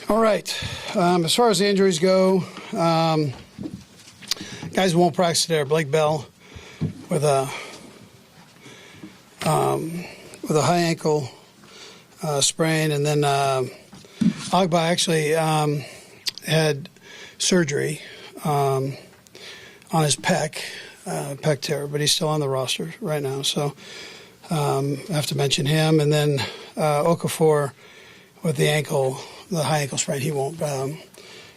All right. As far as the injuries go, guys won't practice today. Blake Bell with a high ankle sprain, and then Agba actually had surgery on his pec tear, but he's still on the roster right now. So I have to mention him, and then Okafor with the high ankle sprain, he won't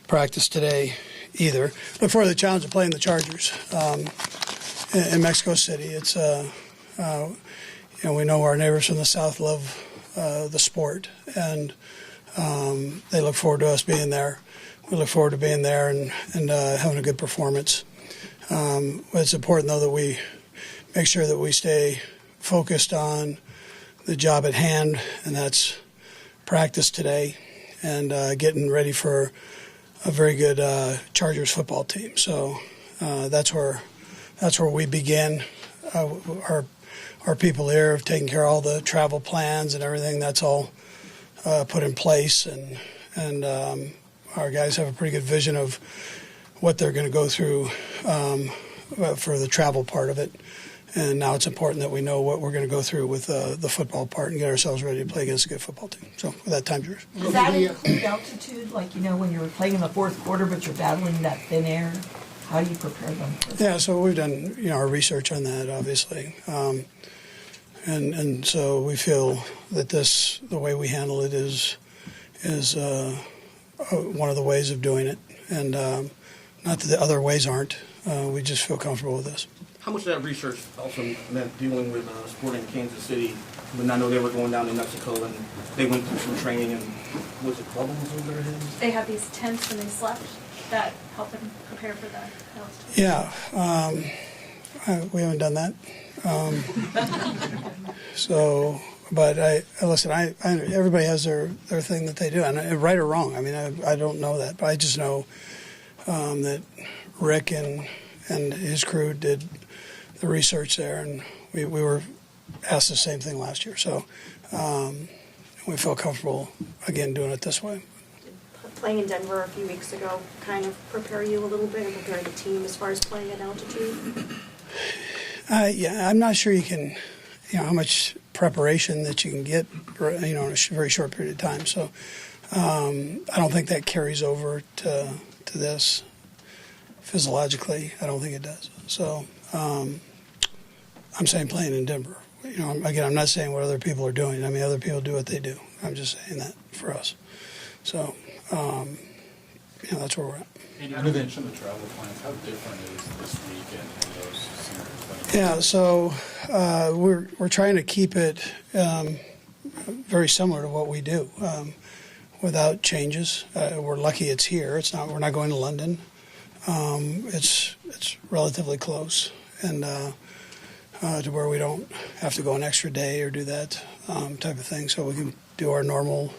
practice today either. Look forward to the challenge of playing the Chargers in Mexico City. It's we know our neighbors from the South love the sport, and they look forward to us being there. We look forward to being there and having a good performance. It's important, though, that we make sure that we stay focused on the job at hand, and that's practice today and getting ready for a very good Chargers football team. So that's where we begin. Our people here have taken care of all the travel plans and everything. That's all put in place, and our guys have a pretty good vision of what they're going to go through for the travel part of it. And now it's important that we know what we're going to go through with the football part and get ourselves ready to play against a good football team. So with that, time's yours. Does that include altitude, like, when you're playing in the fourth quarter but you're battling that thin air? How do you prepare them? Yeah, so we've done our research on that, obviously. And so we feel that the way we handle it is one of the ways of doing it. And not that the other ways aren't. We just feel comfortable with this. How much of that research also meant dealing with Sporting Kansas City when I know they were going down to Mexico and they went through some training and was it bubbles over their heads? They had these tents when they slept that helped them prepare for the altitude. Yeah, we haven't done that. But listen. Everybody has their thing that they do, and right or wrong. I mean, I don't know that, but I just know that Rick and his crew did the research there, and we were asked the same thing last year. So we feel comfortable again doing it this way. Playing in Denver a few weeks ago kind of prepare you a little bit and prepare the team as far as playing at altitude? Yeah, I'm not sure you can, how much preparation that you can get, in a very short period of time. So I don't think that carries over to this physiologically. I don't think it does. So I'm saying playing in Denver. Again, I'm not saying what other people are doing. I mean, other people do what they do. I'm just saying that for us. So, that's where we're at. And you mentioned the travel plans. How different is this weekend from those scenarios? Yeah, so we're trying to keep it very similar to what we do, without changes. We're lucky it's here. We're not going to London. It's relatively close, and to where we don't have to go an extra day or do that type of thing. So we can do our normal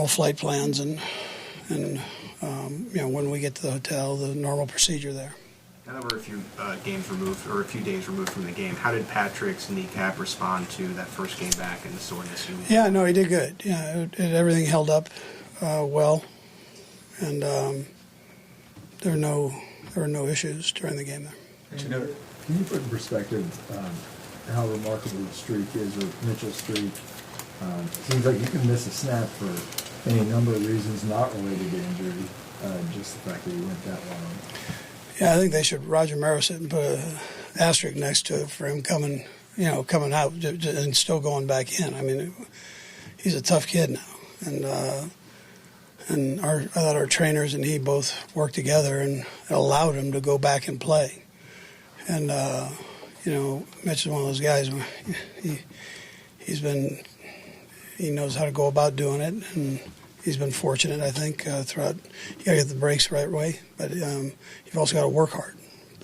flight plans and when we get to the hotel, the normal procedure there. Now that we're a few games removed, or a few days removed from the game, how did Patrick's kneecap respond to that first game back and the soreness? Yeah, no, he did good. Yeah, everything held up well, and there were no issues during the game there. Can you put in perspective how remarkable the streak is, or Mitchell's streak? It seems like you can miss a snap for any number of reasons not related to injury, just the fact that he went that long. Yeah, I think they should Roger Maris it and put an asterisk next to it for him coming out and still going back in. I mean, he's a tough kid now, and I thought our trainers and he both worked together and it allowed him to go back and play. And Mitch is one of those guys. He knows how to go about doing it, and he's been fortunate, I think, throughout. You got to get the breaks the right way, but you've also got to work hard,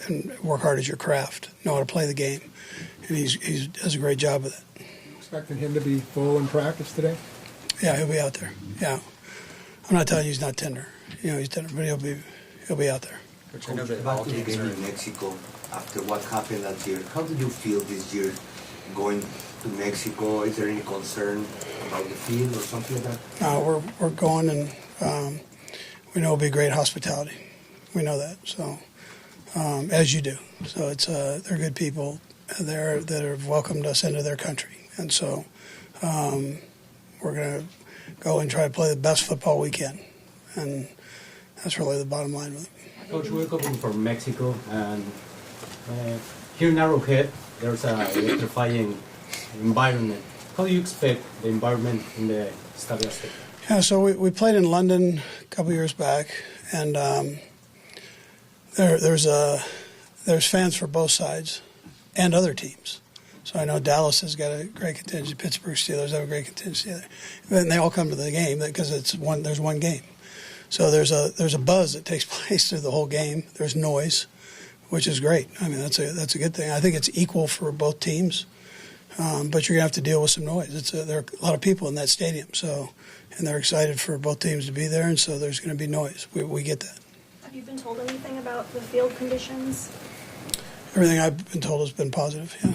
and work hard is your craft. Know how to play the game, and he does a great job with it. You expecting him to be full in practice today? Yeah, he'll be out there. Yeah, I'm not telling you he's not tender. He's tender, but he'll be out there. Back to the game in Mexico, after what happened last year, how do you feel this year going to Mexico? Is there any concern about the field or something like that? No, we're going, and we know it'll be great hospitality. We know that, so as you do. So it's they're good people there that have welcomed us into their country, and so we're going to go and try to play the best football we can, and that's really the bottom line with it. Coach, we're coming from Mexico, and here in Arrowhead, there's a electrifying environment. How do you expect the environment in the Estadio Azteca? Yeah, so we played in London a couple years back, and there's fans for both sides and other teams. So I know Dallas has got a great contingent. Pittsburgh Steelers have a great contingent. And they all come to the game because there's one game. So there's a buzz that takes place through the whole game. There's noise, which is great. I mean, that's a good thing. I think it's equal for both teams, but you're gonna have to deal with some noise. There are a lot of people in that stadium, and they're excited for both teams to be there, and so there's going to be noise. We get that. Have you been told anything about the field conditions? Everything I've been told has been positive. Yeah.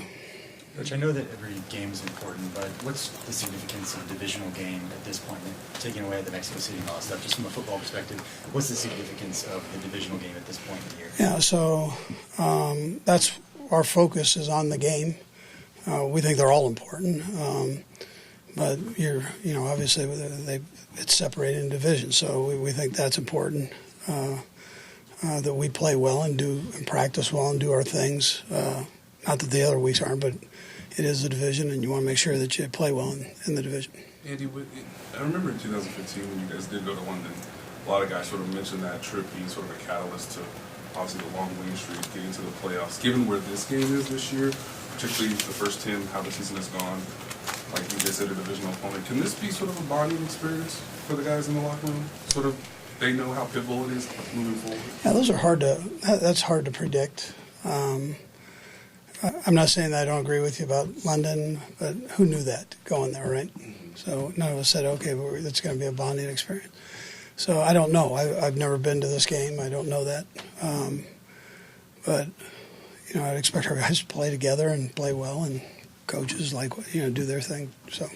Coach, I know that every game is important, but what's the significance of a divisional game at this point? Taking away the Mexico City and all that stuff, just from a football perspective, what's the significance of the divisional game at this point in the year? Yeah, so that's our focus is on the game. We think they're all important, but obviously it's separated in divisions, so we think that's important. That we play well and practice well and do our things. Not that the other weeks aren't, but it is a division, and you want to make sure that you play well in the division. Andy, I remember in 2015 when you guys did go to London, a lot of guys sort of mentioned that trip being sort of a catalyst to obviously the long winning streak, getting to the playoffs. Given where this game is this year, particularly the first 10, how the season has gone, like you just said, a divisional opponent, can this be sort of a bonding experience for the guys in the locker room? Sort of, they know how pivotal it is moving forward. Yeah, those are that's hard to predict. I'm not saying that I don't agree with you about London, but who knew that going there, right? So none of us said, okay, it's going to be a bonding experience. So I don't know. I've never been to this game. I don't know that. But, I'd expect our guys to play together and play well, and coaches do their thing. So,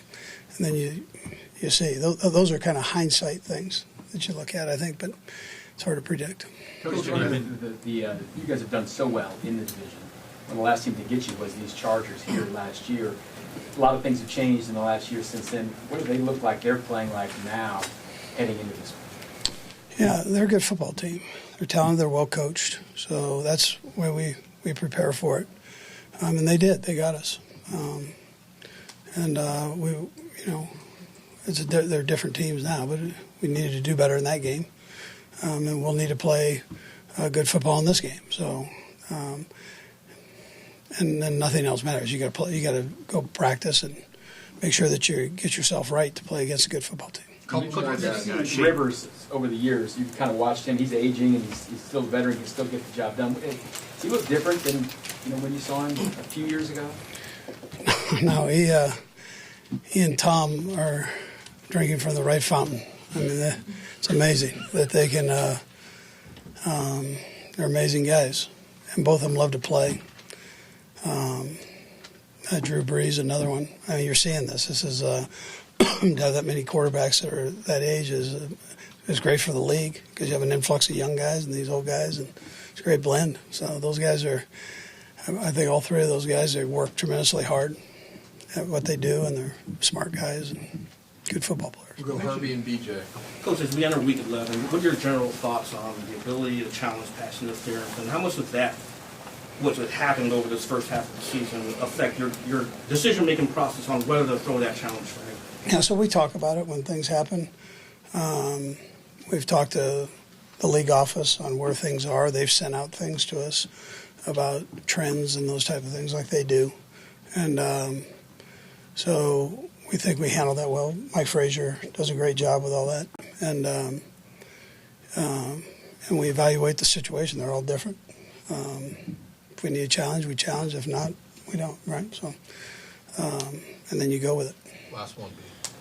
and then you see, those are kind of hindsight things that you look at, I think, but it's hard to predict. Coach, you guys have done so well in the division. And the last team to get you was these Chargers here last year. A lot of things have changed in the last year since then. What do they look like they're playing like now heading into this? Yeah, they're a good football team. They're talented, they're well coached. So that's where we prepare for it. And they did. They got us. They're different teams now, but we needed to do better in that game. And we'll need to play good football in this game. So, and then nothing else matters. You got to play. You got to go practice and make sure that you get yourself right to play against a good football team. Rivers over the years, you've kind of watched him. He's aging and he's still a veteran. He can still get the job done. Does he look different than when you saw him a few years ago? No, he and Tom are drinking from the right fountain. I mean, it's amazing that they can. They're amazing guys, and both of them love to play. Drew Brees, another one. I mean, you're seeing this. This is to have that many quarterbacks that are that age is great for the league because you have an influx of young guys and these old guys, and it's a great blend. So those guys are. I think all three of those guys, they work tremendously hard at what they do, and they're smart guys and good football players. We'll go Herbie and BJ. Coach, as we enter week 11, what are your general thoughts on the ability to challenge pass interference, and how much of that, what's happened over this first half of the season, affect your decision-making process on whether to throw that challenge flag? Yeah, so we talk about it when things happen. We've talked to the league office on where things are. They've sent out things to us about trends and those type of things like they do. And so we think we handle that well. Mike Frazier does a great job with all that. And we evaluate the situation. They're all different. If we need a challenge, we challenge. If not, we don't, right? So, and then you go with it. Last one.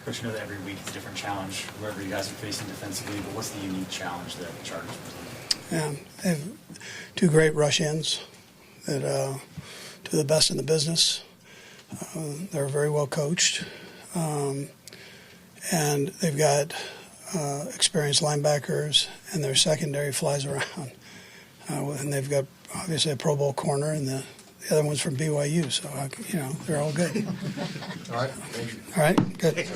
Coach, you know that every week is a different challenge, wherever you guys are facing defensively, but what's the unique challenge that the Chargers present? Yeah, they have two great rush ends that do the best in the business. They're very well coached, and they've got experienced linebackers, and their secondary flies around. And they've got obviously a Pro Bowl corner, and the other one's from BYU. So they're all good. All right. Thank you. All right, good.